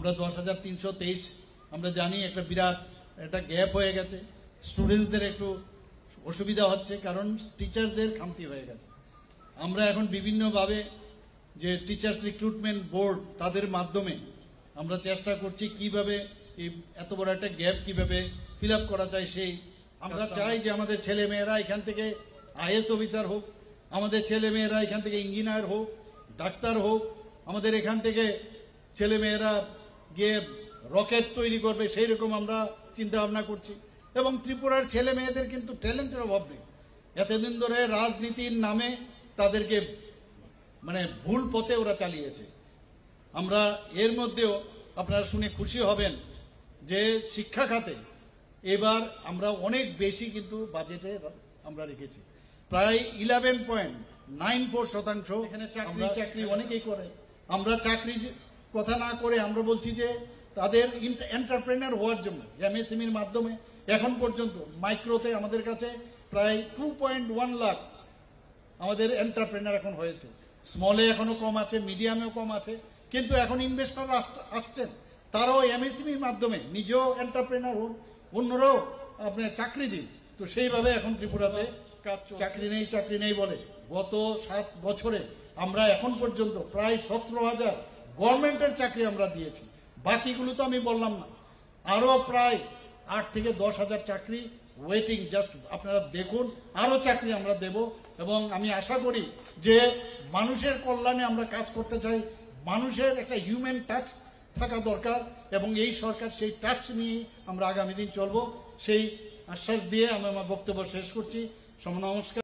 আমরা 10,323 আমরা জানি একটা বিরাট একটা গ্যাপ হয়ে গেছে, স্টুডেন্টসদের একটু অসুবিধা হচ্ছে কারণ টিচারদের খামতি হয়ে গেছে। আমরা এখন বিভিন্নভাবে যে টিচার্স রিক্রুটমেন্ট বোর্ড তাদের মাধ্যমে আমরা চেষ্টা করছি কিভাবে এই এত বড় একটা গ্যাপ কিভাবে ফিল আপ করা যায়। সেই আমরা চাই যে আমাদের ছেলে মেয়েরা এখান থেকে আইএস অফিসার হোক, আমাদের ছেলে মেয়েরা এখান থেকে ইঞ্জিনিয়ার হোক, ডাক্তার হোক, আমাদের এখান থেকে ছেলে মেয়েরা গিয়ে রকেট তৈরি করবে, সেই রকম আমরা চিন্তা ভাবনা করছি। এবং ত্রিপুরার ছেলে মেয়েদের কিন্তু ট্যালেন্টের অভাব নেই। এতদিন ধরে রাজনীতির নামে তাদেরকে মানে ভুল পথে ওরা চালিয়েছে। আমরা এর মধ্যেও আপনারা শুনে খুশি হবেন যে শিক্ষা খাতে এবার আমরা অনেক বেশি কিন্তু বাজেটে আমরা রেখেছি, প্রায় 11.94%। এখানে চাকরি অনেকেই করে। আমরা চাকরি কথা না করে আমরা বলছি যে তাদের এন্টারপ্রেনার হওয়ার জন্য এমএসএমইর মাধ্যমে এখন পর্যন্ত মাইক্রোতে আমাদের কাছে প্রায় 2.1 লাখ আমাদের এন্টারপ্রেনার এখন হয়েছে। স্মলে এখনো কম আছে, মিডিয়ামেও কম আছে, কিন্তু এখন ইনভেস্টর আসছেন, তারাও এমএসএমইর মাধ্যমে নিজেও এন্টারপ্রেনার হন, অন্যরাও আপনার চাকরি দিন। তো সেইভাবে এখন ত্রিপুরাতে কাজ চাকরি নেই বলে গত 7 বছরে আমরা এখন পর্যন্ত প্রায় 17,000 গভর্নমেন্টের চাকরি আমরা দিয়েছি। বাকিগুলো তো আমি বললাম না, আরো প্রায় 8 থেকে 10,000 চাকরি ওয়েটিং। জাস্ট আপনারা দেখুন, আরো চাকরি আমরা দেব। এবং আমি আশা করি যে মানুষের কল্যাণে আমরা কাজ করতে চাই, মানুষের একটা হিউম্যান টাচ থাকা দরকার, এবং এই সরকার সেই টাচ নিয়ে আমরা আগামী দিন চলবো, সেই আশ্বাস দিয়ে আমি আমার বক্তব্য শেষ করছি। নমস্কার।